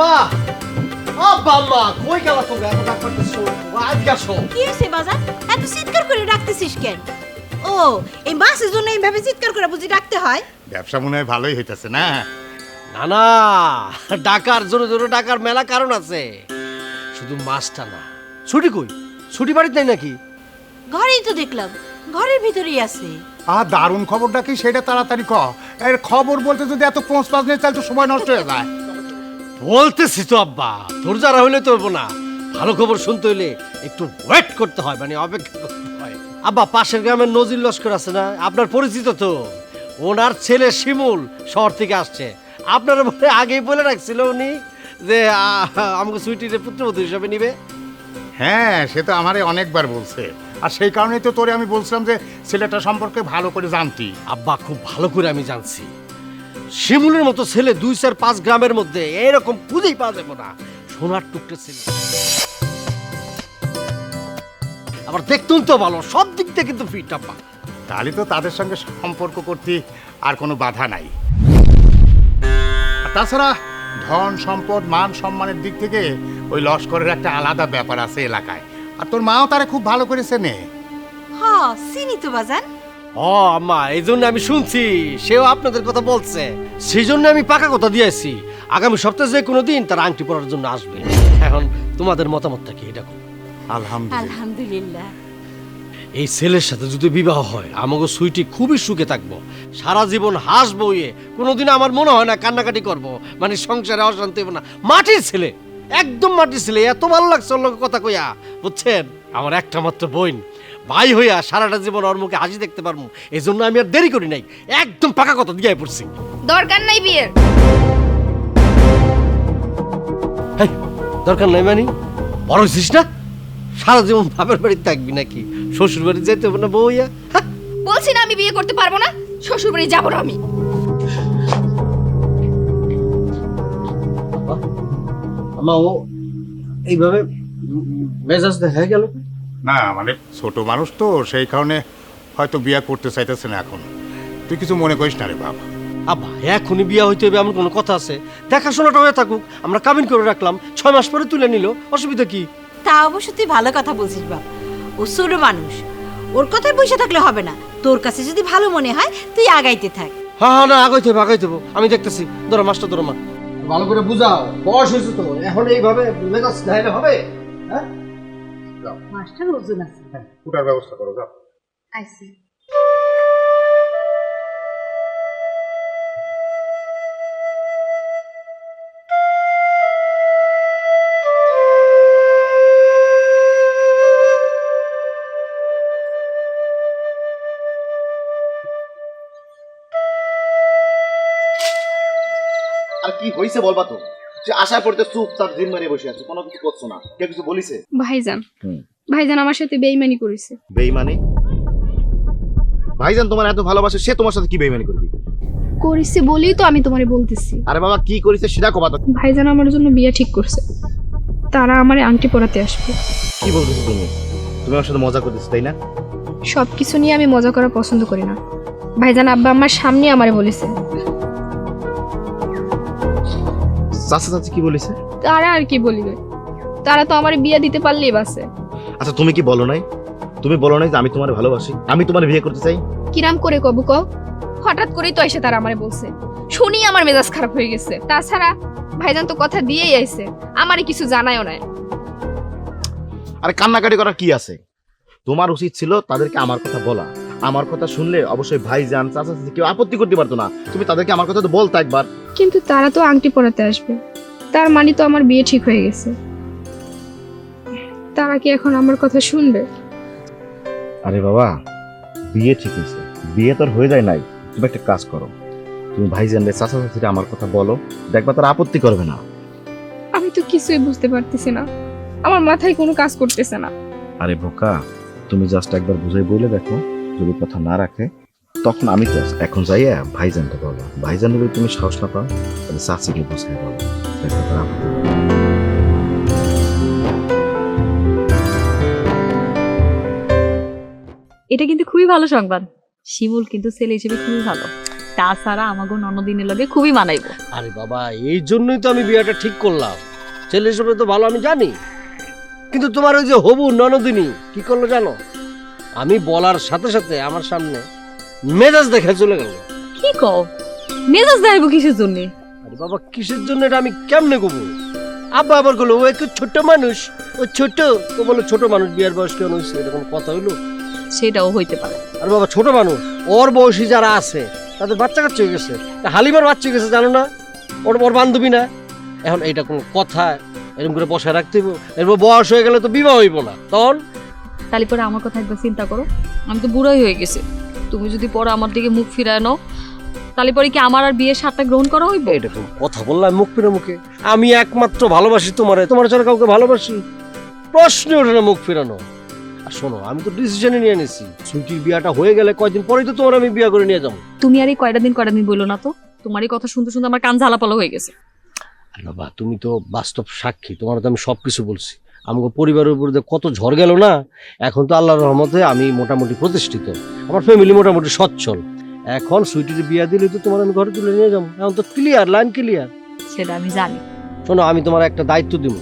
আব্বা আব্বা আম্মা কই গেল তোমরা এত ডাক করতেছো আজকে আসো কি হইছে বাজার এত চিৎকার করে ডাকতেছিস কেন ও এই মাছের জন্য এইভাবে চিৎকার করে বুঝি ডাকতে হয় ব্যবসা মনে হয় ভালোই হইতেছে না? না না ডাকার জোরে জোরে ডাকার মেলা কারণ আছে শুধু মাছটা না ছুটি কই ছুটি বাড়িতে নাই নাকি ঘরেই তো দেখলাম ঘরের ভিতরেই আছে দারুণ খবরটা কি সেটা তাড়াতাড়ি ক। এর খবর বলতে যদি এত পোঁচ পাঁচ নেই তাহলে তো সময় নষ্ট হয়ে যায়। বলতেছি তো আব্বা তোর যারা হইলে তো হইব না ভালো খবর শুনতে হইলে একটু ওয়েট করতে হয় মানে অপেক্ষা করতে হয় আব্বা পাশের গ্রামের নজির লস্কর আছে না আপনার পরিচিত তো ওনার ছেলে শিমুল শহর থেকে আসছে আপনার মনে আগেই বলে রাখছিল উনি যে আমাকে সুইটির পুত্রবধূ হিসাবে নিবে হ্যাঁ সে তো আমারে অনেকবার বলছে আর সেই কারণেই তো তোরে আমি বলছিলাম যে ছেলেটা সম্পর্কে ভালো করে জানতি। আব্বা খুব ভালো করে আমি জানছি শিমুলের মতো ছেলে 2-4-5 গ্রামের মধ্যে এরকম খুঁজেই পাওয়া যাবে না সোনার টুকটে ছেলে আবার দেখতুন তো ভালো সব দিক থেকে কিন্তু ফিট আব্বা তাহলে তো তাদের সঙ্গে সম্পর্ক করতে আর কোনো বাধা নাই। আর তাছাড়া ধন সম্পদ মান সম্মানের দিক থেকে ওই লস্করের একটা আলাদা ব্যাপার আছে এলাকায়। আর তোর মাও তারে খুব ভালো করে চেনে। হ্যাঁ চিনি তো বাজান ও আম্মা এই জন্য আমি শুনছি সেও আপনাদের কথা বলছে সেই জন্য আমি পাকা কথা দিয়েছি আগামী সপ্তাহে যে কোনো দিন তার আংটি পরার জন্য আসবে এখন তোমাদের মতামতটা কি এটা আলহামদুলিল্লাহ। আলহামদুলিল্লাহ এই ছেলের সাথে যদি বিবাহ হয় আমাকে সুইটি খুবই সুখে থাকবো সারা জীবন হাসবো কোনোদিন আমার মনে হয় না কান্নাকাটি করব মানে সংসারে অশান্তি হবে না মাটির ছেলে একদম মাটির ছেলে এত ভালো লাগছে ওর লোক কথা কইয়া বুঝছেন আমার একটা মাত্র বোন ভাই হইয়া সারাটা জীবন ওর মুখে হাসি দেখতে পারবো এই জন্য আমি আর দেরি করি নাই একদম পাকা কথা দিয়ে পড়ছি দরকার নাই বিয়ের দরকার নাই মানে বড় হইছিস না সারা জীবন বাপের বাড়িতে থাকবি নাকি শ্বশুর বাড়ি যেতে হবে না বউয়া বলছি না আমি বিয়ে করতে পারবো না শ্বশুর বাড়ি যাবো না আমি আমা ও এইভাবে মেজাজ দেখা গেল না মানে ছোট মানুষ তো সেই কারণে হয়তো বিয়ে করতে চাইতেছে না এখন। তুই কিছু মনে করিস না রে বাবা। আব্বা এখনই বিয়ে হইতে হবে এমন কোনো কথা আছে দেখাশোনাটা হয়ে থাকুক আমরা কাবিন করে রাখলাম 6 মাস পরে তুলে নিল অসুবিধা কি তা অবশ্য তুই ভালো কথা বলছিস বাপ ও ছোট মানুষ ওর কথায় বসে থাকলে হবে না তোর কাছে যদি ভালো মনে হয় তুই আগাইতে থাক হ্যাঁ না আগাইতে হবে আমি দেখতেছি ধরো মাস্টার ধরো মা ভালো করে বুঝাও বয়স হয়েছে তো এখন এইভাবে মেজাজ দেখাইলে হবে হ্যাঁ মাস্টার ওজন আছে ওটার ব্যবস্থা করো যাও। আইসি আর কি হইছে বলবা তো যে আশা করতে চুপ তার দিন মারিয়ে বসে আছে কোনো কিছু করছো না কে কিছু বলিছে ভাইজান ভাইজান আমার সাথে বেইমানি করেছে বেঈমানি ভাইজান তোমার এত ভালোবাসে সে তোমার সাথে কি বেঈমানি করবে করেছে বলেই তো আমি তোমারে বলতেছি আরে বাবা কি করিছে সেটা কবা তো ভাইজান আমার জন্য বিয়ে ঠিক করছে তারা আমারে আংটি পরাতে আসবে কি বলতেছো তুমি তুমি আমার সাথে মজা করতেছো তাই না সবকিছু নিয়ে আমি মজা করা পছন্দ করি না ভাইজান আব্বা আমার সামনে আমারে বলেছে চাচা চাচি কি বলেছে তারা আর কি বলিবে তারা তো আমার বিয়ে দিতে পারলেই বাসে আচ্ছা তুমি কি বলো নাই তুমি বলো নাই যে আমি তোমারে ভালোবাসি আমি তোমার বিয়ে করতে চাই কিরাম করে কবু ক হঠাৎ করেই তো এসে তারা আমারে বলছে শুনি আমার মেজাজ খারাপ হয়ে গেছে তাছাড়া ভাইজান তো কথা দিয়েই আইছে আমারে কিছু জানায়ও না আরে কান্নাকাটি করার কি আছে তোমার উচিত ছিল তাদেরকে আমার কথা বলা আমার কথা শুনলে অবশ্যই ভাইজান চাচা চাচি কেউ আপত্তি করতে পারতো না তুমি তাদেরকে আমার কথা তো বলতে একবার কিন্তু তারা তো আংটি পরাতে আসবে তার মানে তো আমার বিয়ে ঠিক হয়ে গেছে তারা কি এখন আমার কথা শুনবে আরে বাবা বিয়ে ঠিক হয়েছে বিয়ে তোর হয়ে যায় নাই তুমি একটা কাজ করো তুমি ভাইজানরে চাচা চাচিরে আমার কথা বলো দেখবা তারা আপত্তি করবে না আমি তো কিছুই বুঝতে পারতেছি না আমার মাথায় কোনো কাজ করতেছে না আরে বোকা তুমি জাস্ট একবার বুঝাই বলে দেখো যদি কথা না রাখে তখন আমি তো এখন যাইয়া ভাইজানকে বলো ভাইজান যদি তুমি সাহস না পাও তাহলে চাচিকে বুঝাই বলো দেখো তারা এটা কিন্তু খুবই ভালো সংবাদ শিমুল কিন্তু ছেলে হিসেবে খুবই ভালো তাছাড়া আমাগো ননদিনের লগে খুবই মানাইব। আরে বাবা, এই জন্যই তো আমি বিয়েটা ঠিক করলাম। ছেলে হিসেবে তো ভালো আমি জানি, কিন্তু তোমার ওই যে হবু ননদিনী কি করলো জানো? আমি বলার সাথে সাথে আমার সামনে মেজাজ দেখে চলে গেল। কি কও? মেজাজ দেখাইব কিসের জন্য? আরে বাবা, কিসের জন্য এটা আমি কেমনে কবো? আব্বা আবার বললো ও একটু ছোট মানুষ, ও ছোট, ও বলে ছোট মানুষ, বিয়ের বয়স কেমন হয়েছে, এরকম কথা হইলো? সেটাও হইতে পারে। আর বাবা, ছোট মানুষ, ওর বয়সী যারা আছে তাদের বাচ্চা কাচ্চা হয়ে গেছে। হালিমার বাচ্চা হয়ে গেছে, জানো না? ওর বান্ধবী না। এখন এইটা কোনো কথা? এরকম করে বসায় রাখতে হইব? এরপর বয়স হয়ে গেলে তো বিবাহ হইব না তখন। তাহলে পরে আমার কথা একবার চিন্তা করো, আমি তো বুড়াই হয়ে গেছি। তুমি যদি পরে আমার দিকে মুখ ফিরায় নাও, তাহলে পরে কি আমার আর বিয়ের স্বাদটা গ্রহণ করা হইব? এরকম কথা বললাম মুখ ফিরে মুখে? আমি একমাত্র ভালোবাসি তোমারে, তোমার ছাড়া কাউকে ভালোবাসি? প্রশ্ন ওঠে না মুখ ফিরানো। আর শোনো, আমি তো ডিসিশনে নিয়ে নিছি, সুইটির বিয়াটা হয়ে গেলে কয়দিন পরেই তো তোমার আমি বিয়া করে নিয়ে যাবো। তুমি আর এই কয়টা দিন বললো না তো, তোমার এই কথা শুনতে শুনতে আমার কান ঝালাপালা হয়ে গেছে। বাবা, তুমি তো বাস্তব সাক্ষী, তোমার তো আমি সবকিছু বলছি। আমাকে পরিবারের উপর দিয়ে কত ঝড় গেল না। এখন তো আল্লাহর রহমতে আমি মোটামুটি প্রতিষ্ঠিত, আমার ফ্যামিলি মোটামুটি সচ্ছল। এখন সুইটির বিয়া দিলে তো তোমার আমি ঘরে তুলে নিয়ে যাবো। এখন তো ক্লিয়ার, লাইন ক্লিয়ার। সেটা আমি জানি। শোনো, আমি তোমার একটা দায়িত্ব দিব,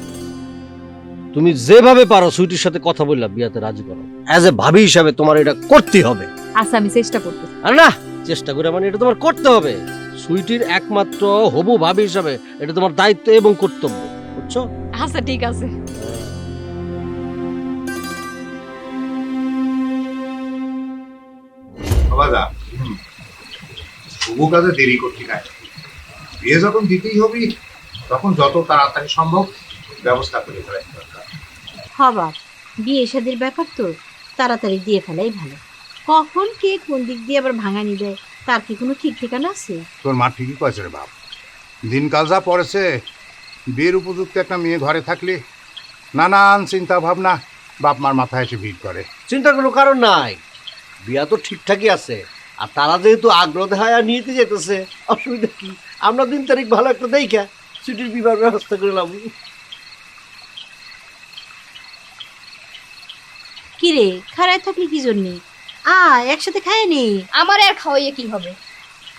তুমি যেভাবে পারো সুইটির সাথে কথা বললা বিয়াতে রাজি করো। অ্যাজ এ ভাবি হিসাবে তোমার এটা করতে হবে। আচ্ছা, আমি চেষ্টা করতেছি। আর না, চেষ্টা করে মানে এটা তোমার করতে হবে। সুইটির একমাত্র হবু ভাবি হিসাবে এটা তোমার দায়িত্ব এবং কর্তব্য, বুঝছো? আচ্ছা, ঠিক আছে। বাবা, শুভ কাজে দেরি করতে নাই। বিয়ে যখন দিতেই হবে, তখন যত তাড়াতাড়ি সম্ভব ব্যবস্থা করে ফেলাই দরকার। হবার বিয়ে শাদির ব্যাপার তো তাড়াতাড়ি দিয়ে ফেলাই ভালো। কখন কে কোন দিক দিয়ে আবার ভাঙানি দেয় তার কি কোনো ঠিক ঠিকানা আছে? তোর মা ঠিকই কয়েছে রে বাপ। দিনকাল যা পড়েছে, বিয়ের উপযুক্ত একটা মেয়ে ঘরে থাকলে নানান চিন্তা ভাবনা বাপ মার মাথায় এসে ভিড় করে। চিন্তার কোনো কারণ নাই, বিয়া তো ঠিকঠাকই আছে। আর তারা যেহেতু আগ্রহ দেখায় আর নিতে যেতেছে, অসুবিধা কি? আমরা দিন তারিখ ভালো একটা দেখা ছুটির বিবাহ ব্যবস্থা করলাম। কি রে, খারায় থাকলি কি জন্যে? একসাথে খায় নি। আমার আর খাওয়াইয়ে কি হবে?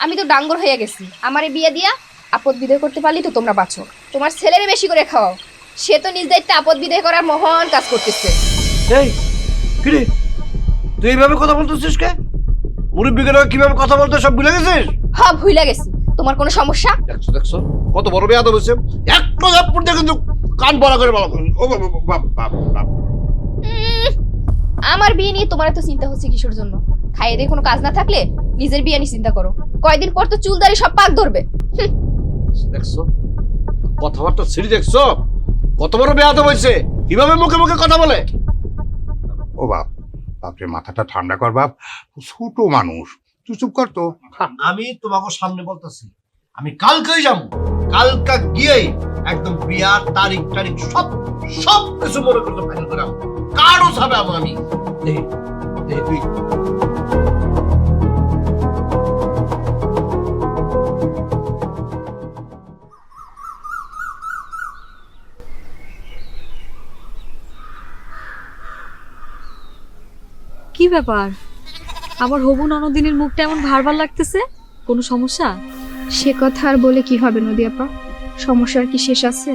আমি তো ডাঙ্গর হয়ে গেছি। আমারে বিয়ে দিয়া আপদ বিদায় করতে পারলি তো তোমরা বাঁচো। তোমার ছেলেরে বেশি করে খাওয়াও, সে তো নিজ দায়িত্বে আপদ বিদায় করার মহান কাজ করতেছে। এই কিরে, তুই এইভাবে কথা বলতেছিস কে? মুরব্বীকে কিভাবে কথা বলতে সব ভুলে গেছিস? হ্যাঁ, ভুলে গেছি। তোমার কোনো সমস্যা? দেখছো দেখছো কত বড় বেয়াদব হয়েছে। একটা জাপুর দিয়ে কিন্তু কান বড় করে বলো। ও বাপ বাপ বাপ। আমার বিয়ে নিয়ে তোমার এত চিন্তা হচ্ছে কিসের জন্য? খাইয়ে দিয়ে কোনো কাজ না থাকলে নিজের বিয়ে নিয়ে চিন্তা করো। কয়দিন পর তো চুলদারি সব পাক ধরবে। দেখছো কথাবার্তা ছিড়ি, দেখছো কত বড় বেয়াদব হয়েছে, কিভাবে মুখে মুখে কথা বলে। ও বাপ, বাপরে মাথাটা ঠান্ডা কর বাপ, ছোট মানুষ, তুই চুপ কর তো। আমি তোমাকে সামনে বলতেছি, আমি কালকেই যাবো। কালকা গিয়েই একদম বিয়ার তারিখ টারিখ সব সব কিছু মনে করতে ফাইনাল করে কারো ছাবে আমি দেখি তুই কি ব্যাপার, আমার হবু ননদিনের মুখটা এমন ভারবার লাগতেছে? কোনো সমস্যা? সে কথা আর বলে কি হবে নদী আপা? সমস্যার কি শেষ আছে?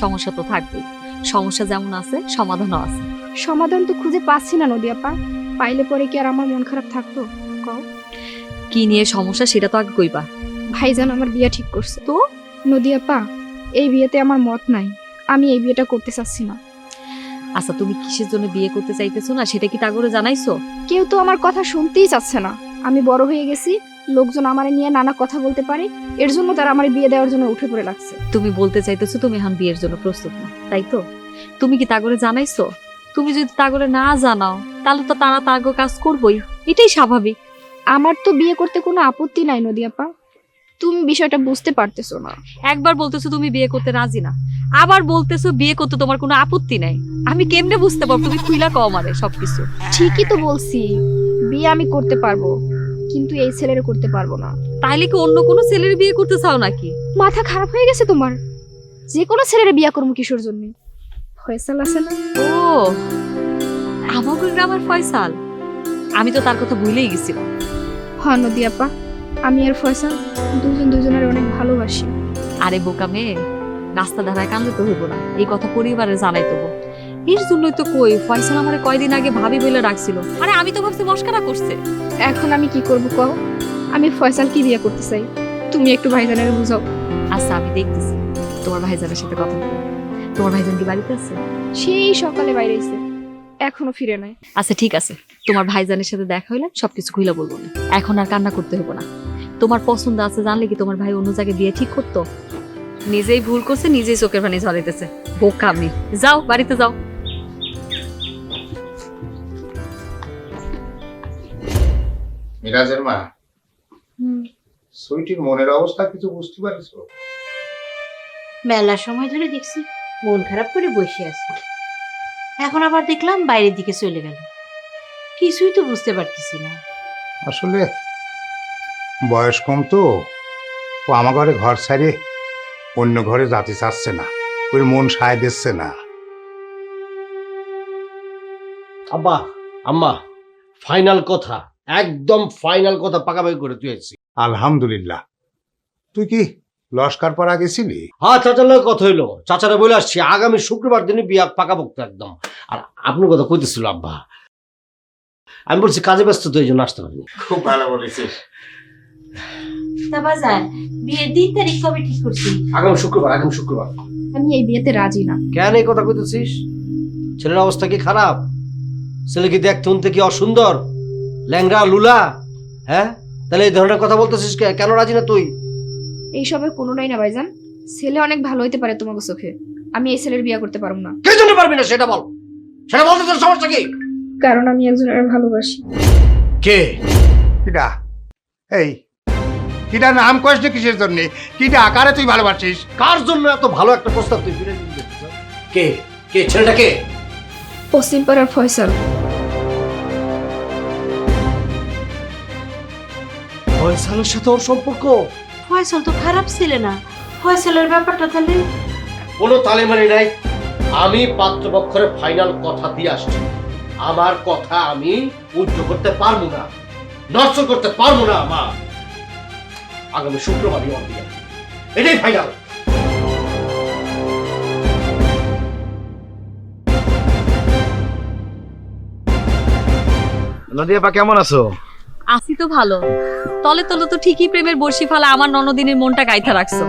সমস্যা তো থাকবেই। সমস্যা যেমন আছে সমাধানও আছে। সমাধান তো খুঁজে পাচ্ছি না নদী আপা। পাইলে পরে কি আর আমার মন খারাপ থাকতো? কও। কি নিয়ে সমস্যা সেটা তো আগে কইবা। ভাইজান আমার বিয়ে ঠিক করছে। তো নদী আপা, এই বিয়েতে আমার মত নাই। আমি এই বিয়েটা করতে চাচ্ছি না। আচ্ছা, তুমি কিসের জন্য বিয়ে করতে চাইতেছো না সেটা কি তাগরে জানাইছো? কেউ তো আমার কথা শুনতেই চাচ্ছে না। আমি বড় হয়ে গেছি, লোকজন আমারে নিয়ে নানা কথা বলতে পারে, এর জন্য তারা আমার বিয়ে দেওয়ার জন্য উঠে পড়ে লাগছে। তুমি বলতে চাইতেছো তুমি এখন বিয়ের জন্য প্রস্তুত না, তাই তো? তুমি কি তাগরে জানাইছো? তুমি যদি তাগরে না জানাও তাহলে তো তারা তাগো কাজ করবই, এটাই স্বাভাবিক। আমার তো বিয়ে করতে কোনো আপত্তি নাই নদী আপা, তুমি বিষয়টা বুঝতে পারতেছো না। একবার বলতেছো তুমি বিয়ে করতে রাজি না, আবার বলতেছো বিয়ে করতে তোমার কোনো আপত্তি নাই। আমি কেমনে বুঝতে পারবো? তুমি খুইলা কও আমারে সবকিছু। ঠিকই তো বলছি, বিয়ে আমি করতে পারবো, কিন্তু এই ছেলের করতে পারবো না। তাইলে কি অন্য কোনো ছেলের বিয়ে করতে চাও নাকি? মাথা খারাপ হয়ে গেছে তোমার? যে কোনো ছেলের বিয়ে করবো কিশোর জন্য? ফয়সাল আছে না? ও, আমাদের গ্রামের ফয়সাল, আমি তো তার কথা ভুলেই গেছিলাম। হ্যাঁ নদী আপা, আমি আর ফয়সাল দুজন দুজনের অনেক ভালোবাসি। আরে বোকা মেয়ে, রাস্তা ধারায় কানলে তো হইব না, এই কথা পরিবারে জানাই দেবো। এর জন্যই তো কই ফয়সাল আমারে কয়দিন আগে ভাবি বলে রাখছিল। আরে আমি তো ভাবছি মস্কারা করছে। এখন আমি কি করব কও? আমি ফয়সালকে বিয়ে করতে চাই, তুমি একটু ভাইজানের বুঝাও। আচ্ছা আমি দেখতেছি, তোমার ভাইজানের সাথে কথা বলো। তোমার ভাইজান কি বাড়িতে আছে? সেই সকালে বাইরে এসে এখনো ফিরে নাই। আচ্ছা ঠিক আছে, তোমার ভাইজানের সাথে দেখা হইলে সবকিছু খুলে বলবো না। এখন আর কান্না করতে হইব না। তোমার পছন্দ আছে জানলে কি তোমার ভাই অন্য জায়গায় বিয়ে ঠিক করতো? নিজেই ভুল করছে, নিজেই চোখের পানি ঝরাইতেছে। বোকা মেয়ে, যাও বাড়িতে যাও। মিরাজের মা, সুইটির মনের অবস্থা কিছু বুঝতে পারছো? মেলার সময় ধরে দেখছি মন খারাপ করে বসে আছে, এখন আবার দেখলাম বাইরের দিকে চলে গেল। কিছুই তো বুঝতে পারতেছি না। আসলে বয়স কম তো, ও আমার ঘরে ঘর ছাড়িয়ে অন্য ঘরে যেতে চাচ্ছে না, ওর মন সায় দিচ্ছে না। আব্বা, আম্মা, ফাইনাল কথা, একদম ফাইনাল কথা পাকাপাকি করে তুইছি। আলহামদুলিল্লাহ। তুই কি লস্কর পাড়া গেছিলি? হ্যাঁ, চাচার লোক কথা হইলো, চাচারা বলে আসছি আগামী শুক্রবার দিনে বিয়া পাকাপোক্ত একদম। আর আপনার কথা কইতেছিল আব্বা, আমি বলছি কাজে ব্যস্ত তো এই জন্য আসতে পারিনি। খুব ভালো বলেছিস। তা বাজার বিয়ের দিন তারিখ কবে ঠিক করছি? আগামী শুক্রবার, আগামী শুক্রবার। আমি এই বিয়েতে রাজি না। কেন এই কথা কইতেছিস? ছেলের অবস্থা কি খারাপ? ছেলে কি দেখতে শুনতে কি অসুন্দর, ল্যাংড়া লুলা? হ্যাঁ, তাহলে এই ধরনের কথা বলতেছিস কেন রাজি না তুই? এইসবের কোনোটাই না ভাইজান, ছেলে অনেক ভালো হইতে পারে তোমাকে চোখে, আমি এই ছেলের বিয়ে করতে পারবো না। কে জন্য পারবি না সেটা বল, সেটা বলতে তোর সমস্যা কি? কারণ আমি একজনের ভালোবাসি। কে? কিডা? এই কিডা নাম কষ্ট কিসের জন্য? কিডা আকারে তুই ভালোবাসিস? কার জন্য এত ভালো একটা প্রস্তাব তুই ফিরে দিলি? কে কে ছেলেটা কে? পশ্চিম পাড়ার ফয়সাল। ফয়সালের সাথে ওর সম্পর্ক? ফয়সাল তো খারাপ ছেলে না, ফয়সালের ব্যাপারটা তাহলে কোনো তালেমানি নাই। আমি পাত্রপক্ষের ফাইনাল কথা দিয়ে আসছি, আমার কথা আমি উজ্জ করতে পারবো না, নষ্ট করতে পারবো না। আমার আগামী শুক্রবারই ওর বিয়ে, এটাই ফাইনাল। নদিয়াপা কেমন আছো? আছি তো ভালো। তলে তলে তো ঠিকই প্রেমের বর্ষি ফালা আমার ননদিনের মনটা গাইথা রাখছো।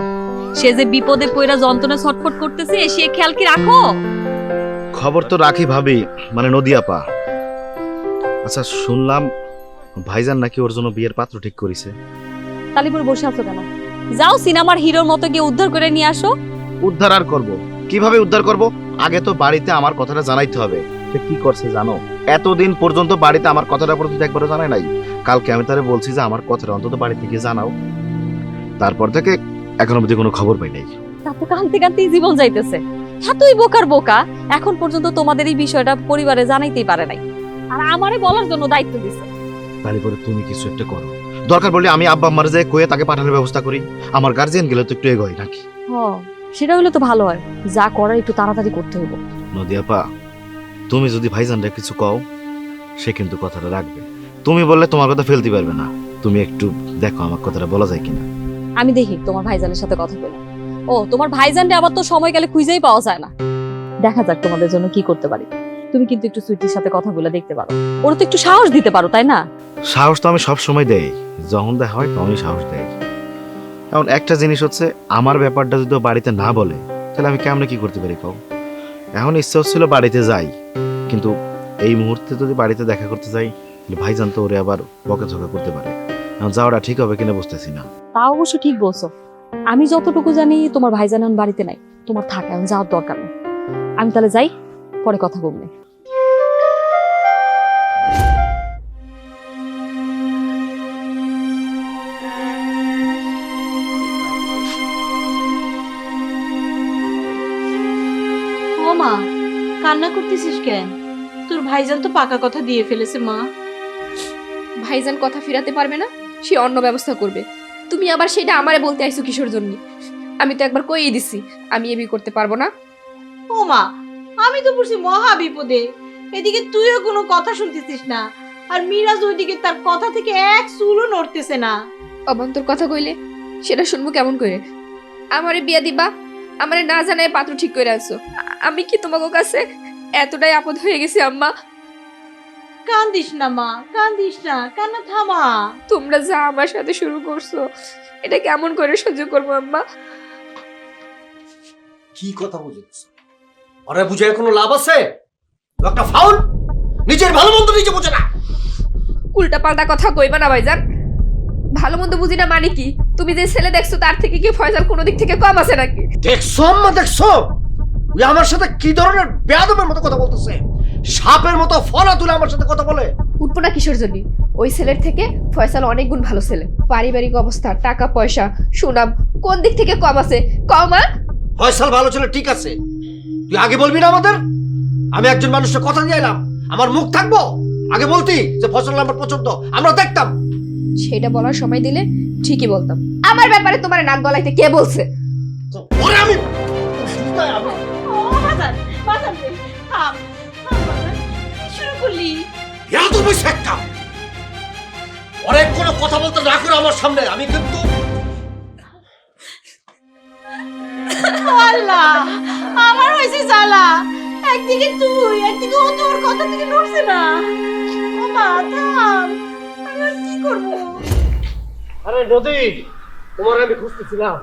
সে যে বিপদে পইরা যন্ত্রণা ছটফট করতেছে, সে খেয়াল কি রাখো? খবর তো রাখি ভাবি, মানে নদিয়াপা। আচ্ছা শুনলাম ভাইজান নাকি ওর জন্য বিয়ের পাত্র ঠিক করেছে। তালি পরে বসে আছো কেন? যাও সিনেমার হিরোর মতো গিয়ে উদ্ধার করে নিয়ে আসো। উদ্ধার আর করব কিভাবে? উদ্ধার করব, আগে তো বাড়িতে আমার কথাটা জানাইতে হবে। সে কি করছে জানো? এতদিন পর্যন্ত বাড়িতে আমার কথাটা পর্যন্ত একবারও জানাই নাই। কালকে আমি তারে বলছি যে আমার কথাটা অন্তত বাড়ি থেকে জানাও, তারপর থেকে এখনো অবধি কোনো খবর পাই নাই। তাতে কানতে কানতেই জীবন যাইতেছে। হ্যাঁ তুই বোকার বোকা, এখন পর্যন্ত তোমাদের এই বিষয়টা পরিবারে জানাইতেই পারে নাই, আর আমারে বলার জন্য দায়িত্ব দিছে। তাহলে পরে তুমি কিছু একটা করো, দরকার পড়লে আমি আব্বা আম্মার যে কয়ে তাকে পাঠানোর ব্যবস্থা করি। আমার গার্জিয়ান গেলে তো একটু এগোয় নাকি? সেটা হলে তো ভালো হয়, যা করার একটু তাড়াতাড়ি করতে হইব। নদিয়াপা, তুমি যদি ভাইজানরা কিছু কও, সে কিন্তু কথাটা রাখবে। তুমি বললে তোমার কথা ফেলতে পারবে না। তুমি একটু দেখো আমার কথাটা বলা যায় কিনা। আমি দেখি তোমার ভাইজানের সাথে কথা বলে। ও তোমার ভাইজানরে আবার তো সময় গেলে খুঁজেই পাওয়া যায় না। দেখা যাক তোমাদের জন্য কি করতে পারি। তুমি কিন্তু একটু সুইটির সাথে কথা বলে দেখতে পারো, ওর তো একটু সাহস দিতে পারো, তাই না? সাহস তো আমি সব সময় দেই, যখন দেখা হয় তখনই সাহস দেয়। এখন একটা জিনিস হচ্ছে, আমার ব্যাপারটা যদি ও বাড়িতে না বলে, তাহলে আমি কেমনে কি করতে পারি কও? এখন ইচ্ছা হচ্ছিল বাড়িতে যাই, কিন্তু এই মুহূর্তে যদি বাড়িতে দেখা করতে যাই, তাহলে ভাইজান তো ওরে আবার বকাঝকা করতে পারে। এখন যাওয়াটা ঠিক হবে কিনা বুঝতেছি না। তা অবশ্য ঠিক বলছো। আমি যতটুকু জানি তোমার ভাইজান এখন বাড়িতে নাই, তোমার থাকে এখন যাওয়ার দরকার নেই। আমি তাহলে যাই, পরে কথা বলবে। ও মা, কান্না করতেছিস কেন? তোর ভাইজান তো পাকা কথা দিয়ে ফেলেছে মা। ভাইজান কথা ফিরাতে পারবে না, সে অন্য ব্যবস্থা করবে। তুমি আবার সেটা আমারে বলতে আইছো কিসের জন্য? আমি তো একবার কইই দিছি আমি এ বিয়ে করতে পারবো না। ও মা, আমি তো পড়ছি মহা বিপদে, এদিকে তুইও কোনো কথা শুনতেছিস না, আর মিরাজ ওইদিকে তার কথা থেকে এক চুলও নড়তেছে না। অবান্তর কথা কইলে সেটা শুনবো কেমন করে? আমারে বিয়া দিবা, আমারে না জানায় পাত্র ঠিক করে আনছো। আমি কি তোমাকে কাছে এতটাই আপদ হয়ে গেছি আম্মা? কান্দিস না মা, কান্দিস না, কান্না থামা। তোমরা যা আমার সাথে শুরু করছো এটা কেমন করে সহ্য করবো আম্মা? কি কথা বুঝেছ? আরে বুঝে কোনো লাভ আছে? একটা ফাউল, নিজের ভালো মন্দ নিজে বোঝে না। উল্টা পাল্টা কথা কইবা না ভাইজান। ভালো মন্দ বুঝি না মানে কি? তুমি যে ছেলে দেখছো তার থেকে কি ফয়সাল কোনো দিক থেকে কম আছে নাকি? দেখছো আম্মা, দেখছো ওই আমার সাথে কি ধরনের বেয়াদবের মতো কথা বলতেছে? সাপের মতো ফলা তুলে আমার সাথে কথা বলে। উঠবো না কিশোর জন্য? ওই ছেলের থেকে ফয়সাল অনেক গুণ ভালো ছেলে। পারিবারিক অবস্থা, টাকা পয়সা, সুনাম কোন দিক থেকে কম আছে? কম? ফয়সাল ভালো ছিল ঠিক আছে, তুই আগে বলবি না আমাদের? আমি একজন মানুষের কথা দিয়ে এলাম, আমার মুখ থাকবো? আগে বলতি যে ফয়সাল আমার পছন্দ, আমরা দেখতাম। সেটা বলার সময় দিলে ঠিকই বলতাম। আমার ব্যাপারে তোমার নাক গলাইতে কে বলছে? ওরে আমি ও বাজান, বাজান রে, থাম, থাম বাজান। কি শুরু করলি? এত বই একটা অনেক কোনো কথা বলতে না করে আমার সামনে, আমি কিন্তু আল্লাহ, আমার হয়েছে জ্বালা। একদিকে তুই, একদিকে ও তোর কথা থেকে নড়ছে না। ও মা, থাম, আমি আর কি করবো? আরে নদী, তোমার আমি খুঁজতেছিলাম।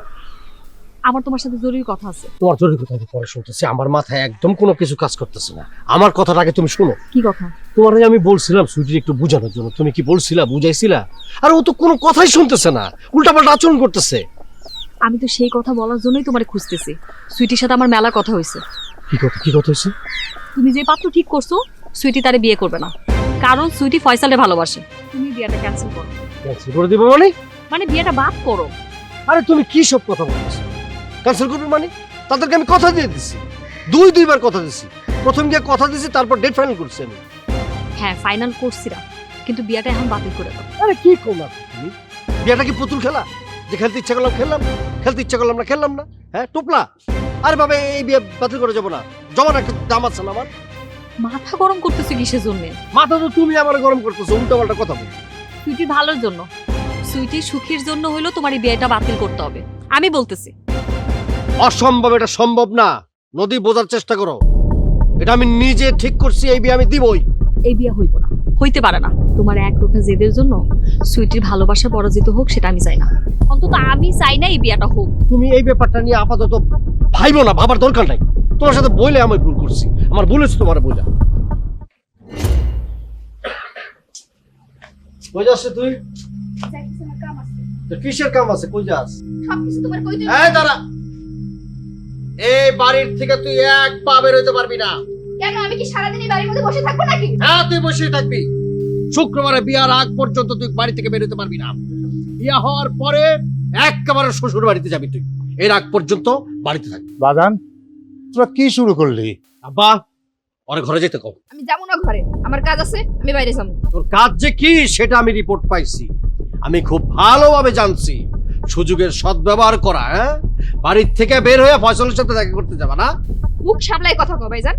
আমার তোমার সাথে জরুরি কথা আছে। তোমার জরুরি কথা আমি পরে শুনতেছি, আমার মাথায় একদম কোনো কিছু কাজ করতেছে না। আমার কথাটা আগে তুমি শোনো। কি কথা? তোমার আমি বলছিলাম সুইটির একটু বোঝানোর জন্য, তুমি কি বলছিলা, বুঝাইছিলা? আর ও তো কোনো কথাই শুনতেছে না, উল্টাপাল্টা আচরণ করতেছে। আমি তো সেই কথা বলার জন্যই তোমারে খুঁজতেছি। সুইটির সাথে আমার মেলা কথা হয়েছে। কি কথা, কি কথা হয়েছে? তুমি যে পাত্র ঠিক করছো, সুইটি তারে বিয়ে করবে না, কারণ সুইটি ফয়সালে ভালোবাসে। তুমি বিয়েটা ক্যান্সেল করো। ক্যান্সেল করে দিব মানে? মানে বিয়েটা বাদ করো। আরে তুমি কি সব কথা বলছো? ক্যান্সেল করবে মানে? তাদেরকে আমি কথা দিয়ে দিছি, দুইবার কথা দিছি। প্রথম গিয়ে কথা দিছি, তারপর ডেট ফাইনাল করছি আমি। হ্যাঁ, ফাইনাল করছিরা, কিন্তু বিয়েটা এখন বাতিল করে দাও। আরে কি করলাম তুমি? বিয়েটা কি পুতুল খেলা যে খেলতে ইচ্ছা করলাম খেললাম, খেলতে ইচ্ছা করলাম না খেললাম না? হ্যাঁ টোপলা? আরে বাবা, এই বিয়ে বাতিল করে যাবো না, জমার একটা দাম আছে না আমার। মাথা গরম করতেছো কিসের জন্য? মাথা তো তুমি আমার গরম করতেছো, উল্টা পাল্টা কথা বল। সুইটির ভালোর জন্য, সুইটির সুখের জন্য হইলো তোমার এই বিয়েটা বাতিল করতে হবে। আমি বলতেছি অসম্ভব, এটা সম্ভব না। নদী, বোঝার চেষ্টা করো, এটা আমি নিজে ঠিক করছি, এই বিয়ে আমি দিবই। এই বিয়ে হইব না, হইতে পারে না। তোমার এক রোখা জেদের জন্য সুইটির ভালোবাসা পরাজিত হোক, সেটা আমি চাই না। অন্তত আমি চাই না এই বিয়েটা হোক। তুমি এই ব্যাপারটা নিয়ে আপাতত ভাইবো না, ভাবার দরকার নাই। তোমার সাথে বইলে আমি ভুল করছি, আমার ভুল হচ্ছে তোমার বোঝা। কই যাচ্ছে তুই? তোর কিসের কাম আছে? কই যাস? সবকিছু তোমার কই তুই? এই দাঁড়া, এই বাড়ির থেকে তুই এক পা বের হইতে পারবি না। কেন, আমি কি সারাদিন এই বাড়ির মধ্যে বসে থাকবো নাকি? হ্যাঁ, তুই বসেই থাকবি। শুক্রবারে বিয়ার আগ পর্যন্ত তুই বাড়ি থেকে বের হতে পারবি না। বিয়া হওয়ার পরে একেবারে শ্বশুর বাড়িতে যাবি তুই, এর আগ পর্যন্ত বাড়িতে থাকবি। বাজান, তোরা কি শুরু করলি? আব্বা, ওরে ঘরে যেতে কও। আমি যাবো না ঘরে, আমার কাজ আছে, আমি বাইরে যাবো। তোর কাজ যে কি সেটা আমি রিপোর্ট পাইছি, আমি খুব ভালোভাবে জানছি। সুযোগের সদ্ব্যবহার করা, হ্যাঁ? বাড়ির থেকে বের হয়ে ফয়সালের সাথে দেখা করতে যাবা না? মুখ সামলাই কথা কও ভাইজান।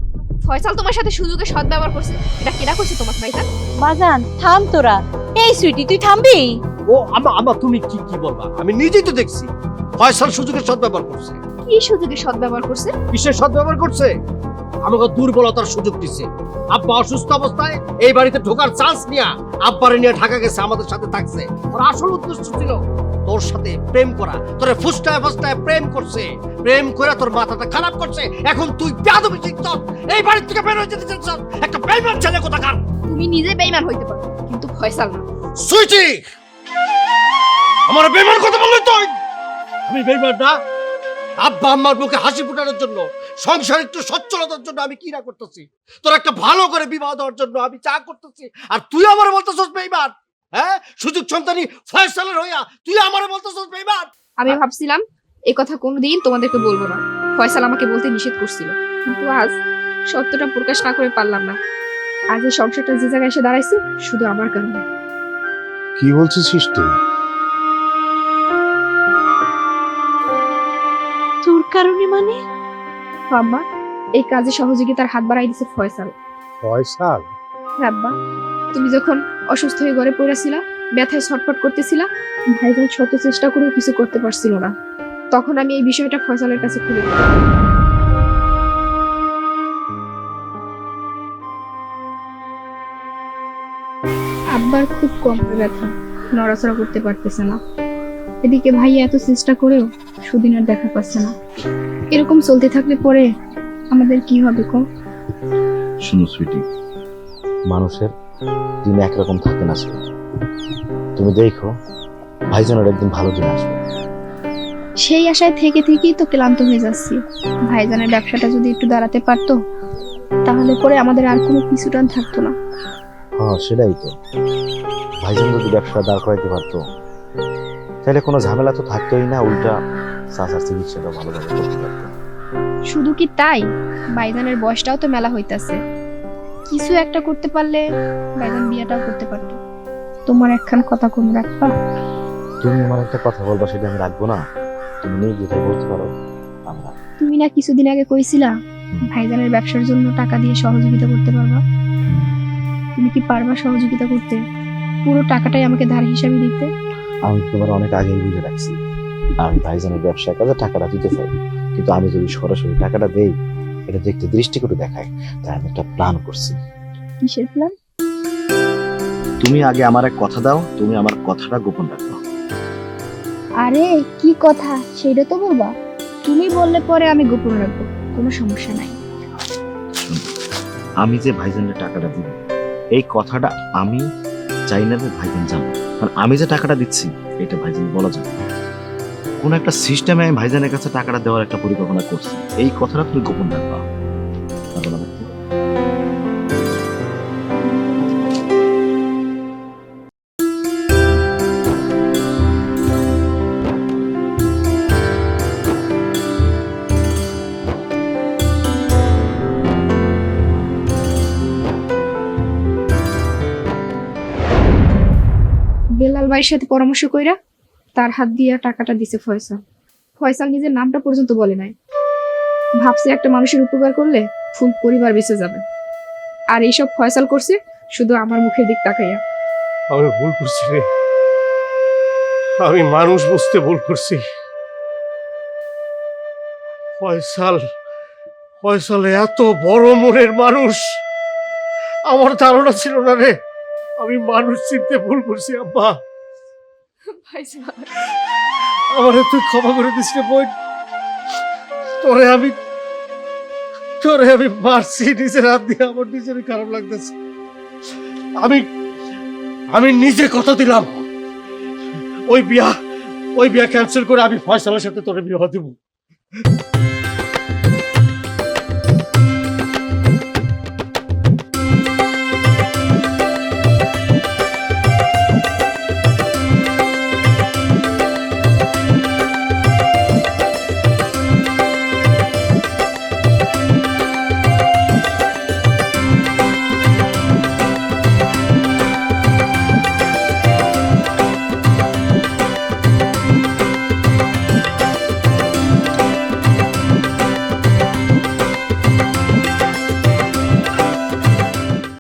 ফয়সাল তোমার সাথে সুযোগে সদ্ব্যবহার করছে, এটা কেনা করছে তোমার ভাইজান? বাজান, থাম তোরা। এই সুইটি, তুই থামবি? ও আমা তুমি কি কি বলবা? আমি নিজেই তো দেখছি ফয়সাল সুযোগের সদ্ব্যবহার করছে। কি সুযোগে সদ্ব্যবহার করছে? কিসের সদ্ব্যবহার করছে? আমাকে দুর্বলতার সুযোগ দিচ্ছে। আব্বা অসুস্থ অবস্থায় এই বাড়িতে ঢোকার চান্স নিয়ে আব্বারে নিয়ে ঢাকা গেছে, আমাদের সাথে থাকছে। ওর আসল উদ্দেশ্য ছিল তোর সাথে প্রেম করা, তোরে ফুসটায় ফুসটায় প্রেম করছে, প্রেম করে তোর মাথাটা খারাপ করছে। এখন তুই বেয়াদবি শিখছ, এই বাড়ি থেকে বের হয়ে যেতে চাচ্ছ, একটা বেঈমান ছেলে কোথাকার। তুমি নিজে বেঈমান হইতে পারো, কিন্তু ফয়সাল না। সুইটি, আমার বেঈমান কথা বললি তুই? আমি বেঈমান না? আব্বা আম্মার মুখে হাসি ফুটানোর জন্য, সংসার একটু সচ্ছলতার জন্য আমি কি না করতেছি, তোর একটা ভালো করে বিবাহ দেওয়ার জন্য আমি চা করতেছি, আর তুই আমার বলতেছিস বেঈমান? হ্যাঁ, সুযোগ সন্তানী ফয়সালের হইয়া তুই আমার বলতেছিস বেঈমান? আমি ভাবছিলাম এই কথা কোনোদিন তোমাদেরকে বলবো না, ফয়সাল আমাকে বলতে নিষেধ করছিল, কিন্তু আজ সত্যটা প্রকাশ না করে পারলাম না। আজ এই সংসারটা যে জায়গায় এসে দাঁড়াইছে শুধু আমার কারণে। কি বলছিস তুই? তোর কারণে মানে? আম্মা, এই কাজে সহযোগিতার হাত বাড়াই দিছে ফয়সাল। ফয়সাল? হ্যাঁ আব্বা, তুমি যখন অসুস্থ হয়ে ঘরে পড়েছিলা ব্যথায় ছটফট করতেছিলাম। ভাইজান শত চেষ্টা করেও কিছু করতে পারছিল না। তখন আমি এই বিষয়টা ফয়সালের কাছে খুলে দিলাম। আব্বার খুব কোমরে ব্যথা, নড়াচড়া করতে পারতেছে না। এদিকে ভাইয়া এত চেষ্টা করেও সুদিনের দেখা পাচ্ছে না। এরকম চলতে থাকলে পরে আমাদের কি হবে কো? শুনো সুইটি, মানুষের দিন একরকম থাকে না সুইটি। তুমি দেখো ভাইজানের একদিন ভালো দিন আসবে। সেই আশায় থেকে থেকেই তো ক্লান্ত হয়ে যাচ্ছি। ভাইজানের ব্যবসাটা যদি একটু দাঁড়াতে পারতো তাহলে পরে আমাদের আর কোনো পিছুটান থাকতো না। হ্যাঁ সেটাই তো, ভাইজান যদি ব্যবসা দাঁড় করাইতে পারতো তাহলে কোনো ঝামেলা তো থাকতোই না, উল্টা চাচার চিকিৎসাটা ভালোভাবে করতে পারতো। শুধু কি তাই, ভাইজানের বয়সটাও তো মেলা হইতাছে। কিছু একটা করতে পারলে ভাইজান বিয়েটাও করতে পারতো। তোমার একখান কথা কোন রাখবা? তুমি আমার একটা কথা বলবা, সেটা আমি রাখবো না? তুমি নেই যেটা বলতে পারো আমি রাখবো। তুমি না কিছুদিন আগে কইছিলা ভাইজানের ব্যবসার জন্য টাকা দিয়ে সহযোগিতা করতে পারবা। তুমি কি পারবা সহযোগিতা করতে? পুরো টাকাটাই আমাকে ধার হিসাবে দিতে। আমি তোমার অনেক আগেই বুঝে রাখছি আমি ভাইজানের ব্যবসার কাজে টাকাটা দিতে চাই, কিন্তু আমি যদি সরাসরি টাকাটা দেই এটা দেখতে দৃষ্টি করে দেখায়, তাই আমি একটা প্ল্যান করছি। কিসের প্ল্যান? তুমি আগে আমার এক কথা দাও, তুমি আমার কথাটা গোপন রাখো। আরে কি কথা সেটা তো বলবা। তুমি বললে পরে আমি গোপন রাখবো, কোনো সমস্যা নাই। শোনো, আমি যে ভাইজানের টাকাটা দিব এই কথাটা আমি চাই না যে ভাইজান জানো, কারণ আমি যে টাকাটা দিচ্ছি এটা ভাইজান বলা যাবে না। কোন একটা সিস্টেমে আমি ভাইজানের কাছে টাকাটা দেওয়ার একটা পরিকল্পনা করছি, এই কথাটা তুমি গোপন রাখবা। পারবে না দেখতে? বেলাল ভাইয়ের সাথে পরামর্শ কইরা তার হাত দিয়ে টাকাটা দিছে ফয়সাল। ফয়সাল নিজের নামটা পর্যন্ত বলে নাই। ভাবছে একটা মানুষের উপকার করলে ফুল পরিবার বেঁচে যাবে। আর এইসব ফয়সাল করছে শুধু আমার মুখের দিক তাকাইয়া। আমি ভুল করছি রে, আমি মানুষ বুঝতে ভুল করছি। ফয়সাল এত বড় মনের মানুষ, আমার ধারণা ছিল না রে। আমি মানুষ চিনতে ভুল করছি আব্বা। আমারে তুই ক্ষমা করে দিস রে বোন। তোরে আমি মারছি নিজের হাত দিয়ে, আমার নিজেরই খারাপ লাগতেছে। আমি নিজে কথা দিলাম ওই বিয়া ক্যান্সেল করে আমি ফয়সালের সাথে তোরে বিবাহ দিব।